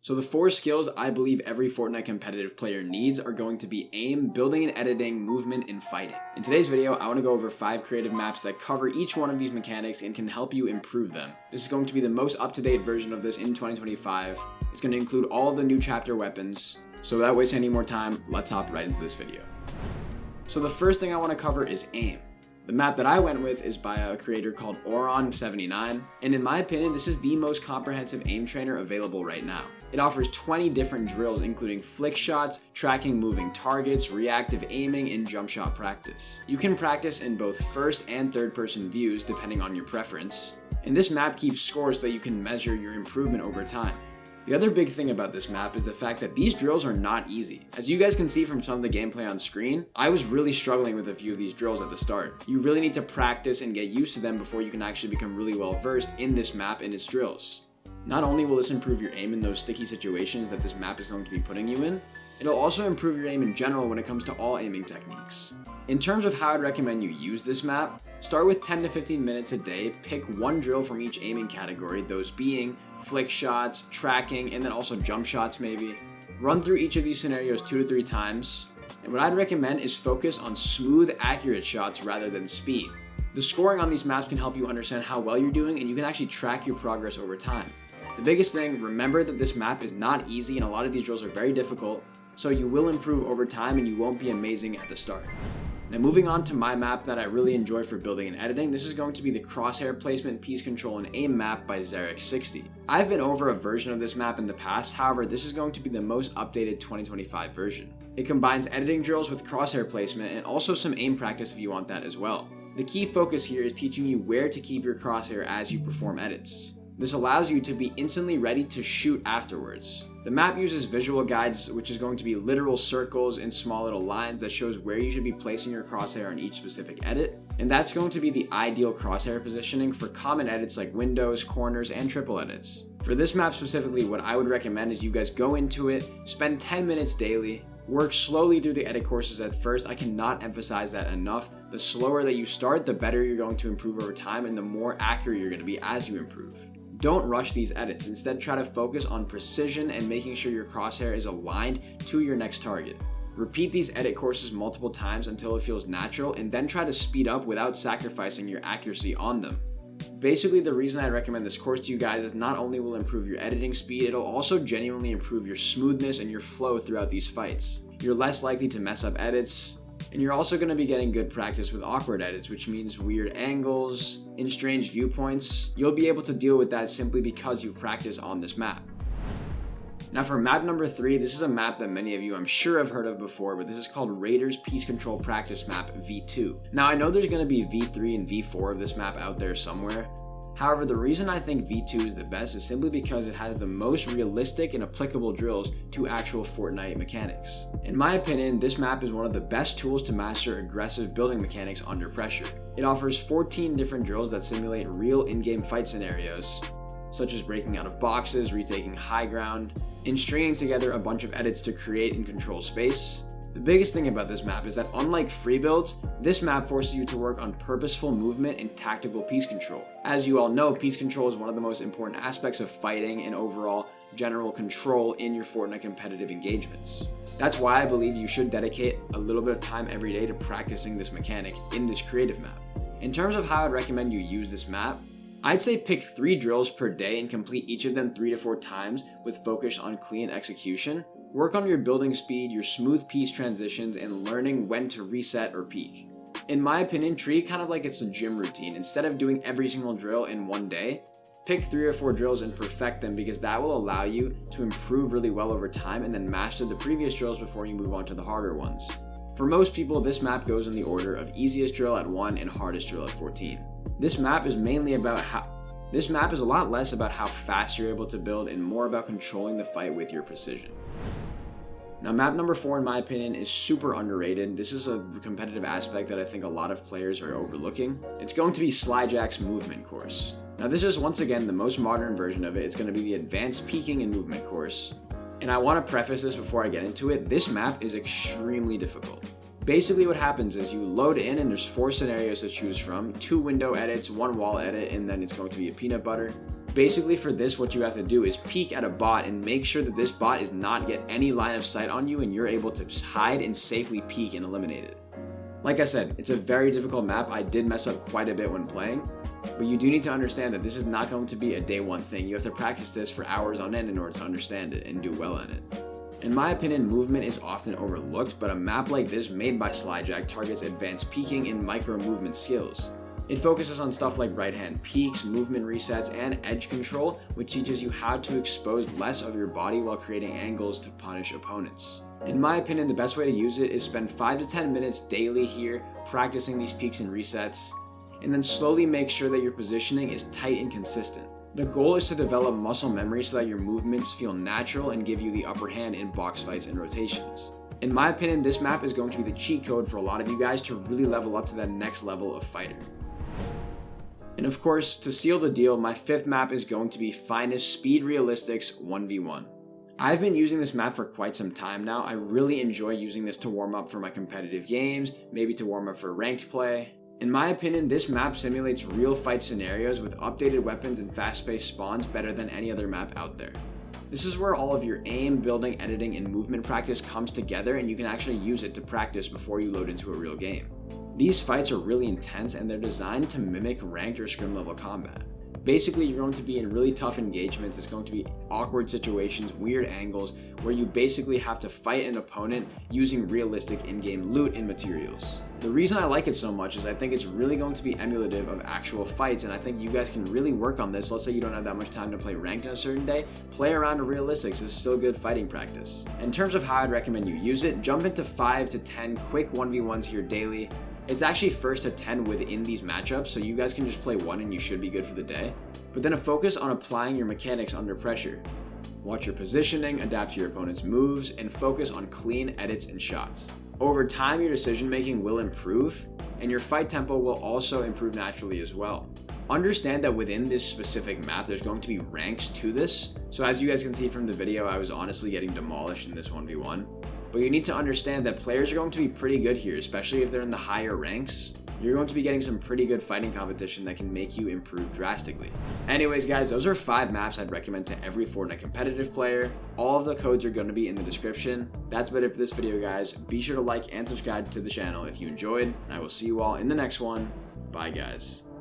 So the 4 skills I believe every Fortnite competitive player needs are going to be aim, building and editing, movement, and fighting. In today's video, I want to go over 5 creative maps that cover each one of these mechanics and can help you improve them. This is going to be the most up-to-date version of this in 2025. It's going to include all of the new chapter weapons. So without wasting any more time, let's hop right into this video. So the first thing I want to cover is aim. The map that I went with is by a creator called Oron79, and in my opinion, this is the most comprehensive aim trainer available right now. It offers 20 different drills including flick shots, tracking moving targets, reactive aiming, and jump shot practice. You can practice in both first and third person views depending on your preference, and this map keeps scores so that you can measure your improvement over time. The other big thing about this map is the fact that these drills are not easy. As you guys can see from some of the gameplay on screen, I was really struggling with a few of these drills at the start. You really need to practice and get used to them before you can actually become really well versed in this map and its drills. Not only will this improve your aim in those sticky situations that this map is going to be putting you in, it'll also improve your aim in general when it comes to all aiming techniques. In terms of how I'd recommend you use this map, start with 10 to 15 minutes a day, pick one drill from each aiming category, those being flick shots, tracking, and then also jump shots maybe. Run through each of these scenarios 2 to 3 times, and what I'd recommend is focus on smooth, accurate shots rather than speed. The scoring on these maps can help you understand how well you're doing, and you can actually track your progress over time. The biggest thing, remember that this map is not easy and a lot of these drills are very difficult, so you will improve over time and you won't be amazing at the start. Now moving on to my map that I really enjoy for building and editing, this is going to be the Crosshair Placement, Piece Control, and Aim map by Xerix60. I've been over a version of this map in the past, however this is going to be the most updated 2025 version. It combines editing drills with crosshair placement and also some aim practice if you want that as well. The key focus here is teaching you where to keep your crosshair as you perform edits. This allows you to be instantly ready to shoot afterwards. The map uses visual guides, which is going to be literal circles and small little lines that shows where you should be placing your crosshair on each specific edit, and that's going to be the ideal crosshair positioning for common edits like windows, corners, and triple edits. For this map specifically, what I would recommend is you guys go into it, spend 10 minutes daily, work slowly through the edit courses at first. I cannot emphasize that enough. The slower that you start, the better you're going to improve over time and the more accurate you're going to be as you improve. Don't rush these edits, instead try to focus on precision and making sure your crosshair is aligned to your next target. Repeat these edit courses multiple times until it feels natural, and then try to speed up without sacrificing your accuracy on them. Basically, the reason I recommend this course to you guys is not only will improve your editing speed, it'll also genuinely improve your smoothness and your flow throughout these fights. You're less likely to mess up edits, and you're also going to be getting good practice with awkward edits, which means weird angles and strange viewpoints. You'll be able to deal with that simply because you've practiced on this map. Now for map number 3, this is a map that many of you I'm sure have heard of before, but this is called Raiders Piece Control Practice Map V2. Now I know there's going to be V3 and V4 of this map out there somewhere. However, the reason I think V2 is the best is simply because it has the most realistic and applicable drills to actual Fortnite mechanics. In my opinion, this map is one of the best tools to master aggressive building mechanics under pressure. It offers 14 different drills that simulate real in-game fight scenarios, such as breaking out of boxes, retaking high ground, and stringing together a bunch of edits to create and control space. The biggest thing about this map is that unlike free builds, this map forces you to work on purposeful movement and tactical piece control. As you all know, piece control is one of the most important aspects of fighting and overall general control in your Fortnite competitive engagements. That's why I believe you should dedicate a little bit of time every day to practicing this mechanic in this creative map. In terms of how I'd recommend you use this map, I'd say pick 3 drills per day and complete each of them 3 to 4 times with focus on clean execution. Work on your building speed, your smooth piece transitions, and learning when to reset or peak. In my opinion, treat it kind of like it's a gym routine. Instead of doing every single drill in one day, pick 3 or 4 drills and perfect them, because that will allow you to improve really well over time and then master the previous drills before you move on to the harder ones. For most people, this map goes in the order of easiest drill at 1 and hardest drill at 14. This map is a lot less about how fast you're able to build and more about controlling the fight with your precision. Now map number 4 in my opinion is super underrated. This is a competitive aspect that I think a lot of players are overlooking. It's going to be Slyjack's movement course. Now this is once again the most modern version of it. It's going to be the advanced peeking and movement course. And I want to preface this before I get into it. This map is extremely difficult. Basically what happens is you load in and there's 4 scenarios to choose from, 2 window edits, 1 wall edit, and then it's going to be a peanut butter. Basically for this, what you have to do is peek at a bot and make sure that this bot is not get any line of sight on you and you're able to hide and safely peek and eliminate it. Like I said, it's a very difficult map. I did mess up quite a bit when playing, but you do need to understand that this is not going to be a day one thing. You have to practice this for hours on end in order to understand it and do well at it. In my opinion, movement is often overlooked, but a map like this made by Slyjack targets advanced peeking and micro movement skills. It focuses on stuff like right hand peeks, movement resets, and edge control, which teaches you how to expose less of your body while creating angles to punish opponents. In my opinion, the best way to use it is spend 5 to 10 minutes daily here practicing these peeks and resets, and then slowly make sure that your positioning is tight and consistent. The goal is to develop muscle memory so that your movements feel natural and give you the upper hand in box fights and rotations. In my opinion, this map is going to be the cheat code for a lot of you guys to really level up to that next level of fighter. And of course, to seal the deal, my 5th map is going to be Finest Speed Realistics 1v1. I've been using this map for quite some time now. I really enjoy using this to warm up for my competitive games, maybe to warm up for ranked play. In my opinion, this map simulates real fight scenarios with updated weapons and fast-paced spawns better than any other map out there. This is where all of your aim, building, editing, and movement practice comes together, and you can actually use it to practice before you load into a real game. These fights are really intense and they're designed to mimic ranked or scrim level combat. Basically, you're going to be in really tough engagements. It's going to be awkward situations, weird angles, where you basically have to fight an opponent using realistic in-game loot and materials. The reason I like it so much is I think it's really going to be emulative of actual fights, and I think you guys can really work on this. Let's say you don't have that much time to play ranked on a certain day, play around with realistics is still good fighting practice. In terms of how I'd recommend you use it, jump into 5 to 10 quick 1v1s here daily. It's actually 1st to 10 within these matchups, so you guys can just play one and you should be good for the day. But then a focus on applying your mechanics under pressure. Watch your positioning, adapt to your opponent's moves, and focus on clean edits and shots. Over time, your decision making will improve, and your fight tempo will also improve naturally as well. Understand that within this specific map, there's going to be ranks to this, so as you guys can see from the video, I was honestly getting demolished in this 1v1. But you need to understand that players are going to be pretty good here, especially if they're in the higher ranks. You're going to be getting some pretty good fighting competition that can make you improve drastically. Anyways guys, those are 5 maps I'd recommend to every Fortnite competitive player. All of the codes are going to be in the description. That's about it for this video guys. Be sure to like and subscribe to the channel if you enjoyed, and I will see you all in the next one. Bye guys.